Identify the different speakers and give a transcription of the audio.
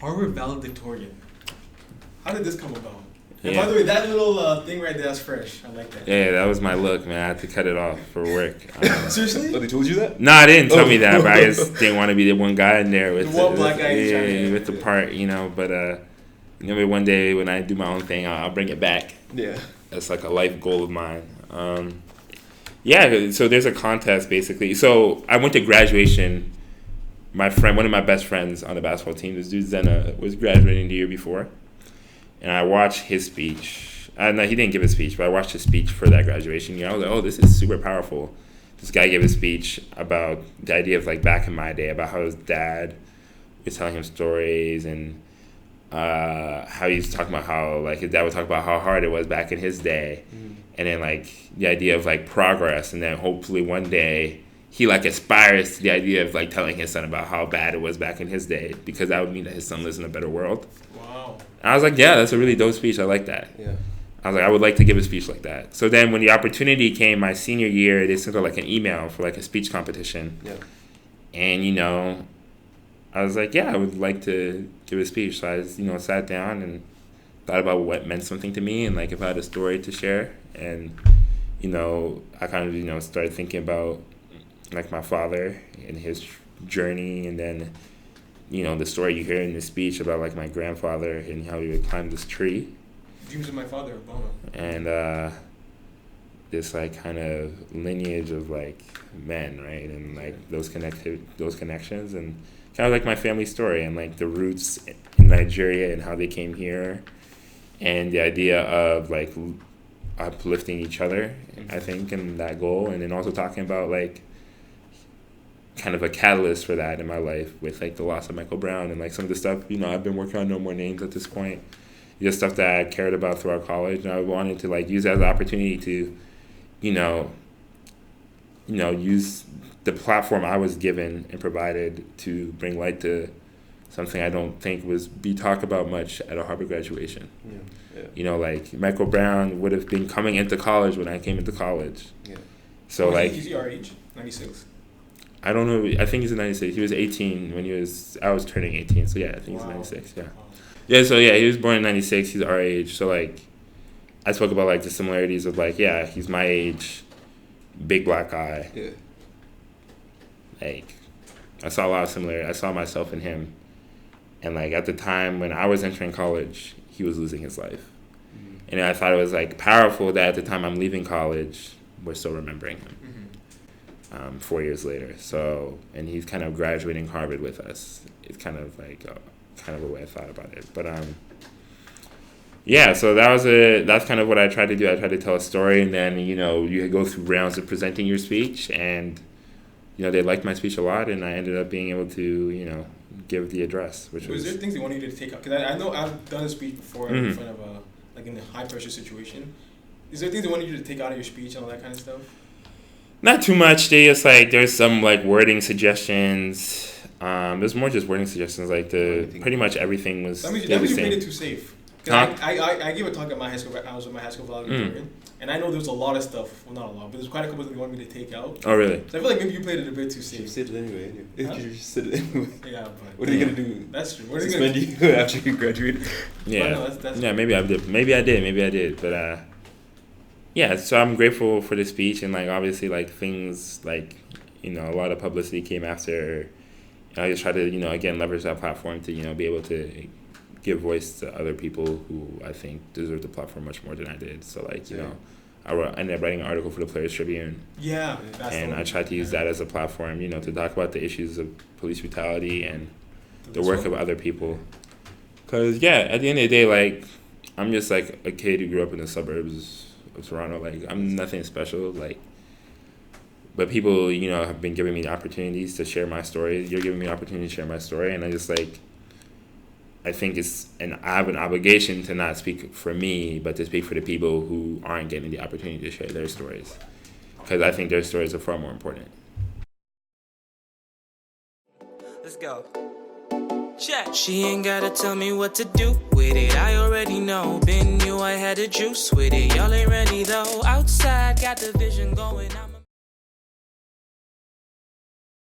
Speaker 1: Harvard Valedictorian. How did this come about? And
Speaker 2: Yeah.
Speaker 1: by the way, that little thing right there, that's fresh. I like that.
Speaker 2: Yeah, that was my look, man. I had to cut it off for work.
Speaker 1: Seriously?
Speaker 3: Oh, they told you that?
Speaker 2: No, they didn't tell me that, but I just didn't want to be the one guy in there with
Speaker 1: The one black guy in China.
Speaker 2: with the part, you know. But maybe one day when I do my own thing, I'll bring it back.
Speaker 3: Yeah.
Speaker 2: That's like a life goal of mine. Yeah, so there's a contest basically. So I went to graduation. My friend, one of my best friends on the basketball team, this dude Zena, was graduating the year before, and I watched his speech. No, he didn't give a speech, but I watched his speech for that graduation year. I was like, oh, this is super powerful. This guy gave a speech about the idea of like back in my day, about how his dad was telling him stories and how he was talking about how like his dad would talk about how hard it was back in his day, and then like the idea of like progress, and then hopefully one day he like aspires to the idea of like telling his son about how bad it was back in his day, because that would mean that his son lives in a better world.
Speaker 1: Wow.
Speaker 2: And I was like, yeah, that's a really dope speech. I like that.
Speaker 3: Yeah.
Speaker 2: I was like, I would like to give a speech like that. So then when the opportunity came my senior year, they sent out like an email for like a speech competition.
Speaker 3: Yeah.
Speaker 2: And, you know, I was like, yeah, I would like to give a speech. So I just, you know, sat down and thought about what meant something to me and like if I had a story to share. And, you know, I kind of, you know, started thinking about like my father and his journey, and then, you know, the story you hear in the speech about like my grandfather and how he would climb this tree.
Speaker 1: Dreams of my father, Obama.
Speaker 2: And this like kind of lineage of like men, right? And like those connections, and kind of like my family story and like the roots in Nigeria and how they came here, and the idea of like uplifting each other, I think, and that goal, and then also talking about like kind of a catalyst for that in my life with like the loss of Michael Brown and like some of the stuff, you know, I've been working on No More Names at this point. Just stuff that I cared about throughout college, and I wanted to like use that as an opportunity to, you know, use the platform I was given and provided to bring light to something I don't think be talked about much at a Harvard graduation.
Speaker 3: Yeah. Yeah.
Speaker 2: You know, like Michael Brown would have been coming into college when I came into college.
Speaker 3: Yeah.
Speaker 2: So like,
Speaker 1: is he our age? 96.
Speaker 2: I don't know. I think he's in 96. He was 18 when I was turning 18. So yeah, I think he's 96. Yeah.
Speaker 1: Wow.
Speaker 2: Yeah, so yeah, he was born in 96. He's our age. So like, I spoke about like the similarities of like, yeah, he's my age, big black guy.
Speaker 3: Yeah.
Speaker 2: Like, I saw a lot of similarity. I saw myself in him. And like at the time when I was entering college, he was losing his life.
Speaker 3: Mm-hmm.
Speaker 2: And I thought it was like powerful that at the time I'm leaving college, we're still remembering him. 4 years later. So, and he's kind of graduating Harvard with us. It's kind of like kind of a way I thought about it. But yeah, so that's kind of what I tried to do. I tried to tell a story, and then, you know, you go through rounds of presenting your speech, and, you know, they liked my speech a lot, and I ended up being able to, you know, give the address, which was...
Speaker 1: Was there things they wanted you to take out? Because I know I've done a speech before in front of like in a high pressure situation. Is there things they wanted you to take out of your speech and all that kind of stuff?
Speaker 2: Not too much. They just like, there's some like wording suggestions. There's more just wording suggestions. Like pretty much everything was.
Speaker 1: That means you played it too safe.
Speaker 2: Huh?
Speaker 1: I gave a talk at my high school. I was with my high school valedictorian, and I know there's a lot of stuff. Well, not a lot, but there's quite a couple that they wanted me to take out.
Speaker 2: Oh, really?
Speaker 1: So I feel like maybe you played it a bit too safe.
Speaker 3: You said it anyway.
Speaker 1: Huh?
Speaker 3: You just said it anyway.
Speaker 1: Yeah, but
Speaker 3: What are they gonna do?
Speaker 1: That's true. What are they
Speaker 3: Suspend
Speaker 1: gonna
Speaker 3: you after you graduate?
Speaker 2: Yeah.
Speaker 1: No, that's
Speaker 2: yeah. Maybe I did. Maybe I did. But yeah. So I'm grateful for the speech, and like obviously like things like, you know, a lot of publicity came after. I just try to, you know, again leverage that platform to, you know, be able to give voice to other people who I think deserve the platform much more than I did. So like, you know, I ended up writing an article for the Players Tribune.
Speaker 1: Yeah.
Speaker 2: And I tried to use that as a platform, you know, to talk about the issues of police brutality and the work of other people. Because, yeah, at the end of the day, like, I'm just, like, a kid who grew up in the suburbs of Toronto. Like, I'm nothing special. Like, but people, you know, have been giving me opportunities to share my story. You're giving me an opportunity to share my story. And I just, like, I think I have an obligation to not speak for me, but to speak for the people who aren't getting the opportunity to share their stories. Because I think their stories are far more important.
Speaker 4: Let's go. Check. She ain't gotta tell me what to do with it. I already know. Been knew I had the juice with it. Y'all ain't ready though. Outside, got the vision going out.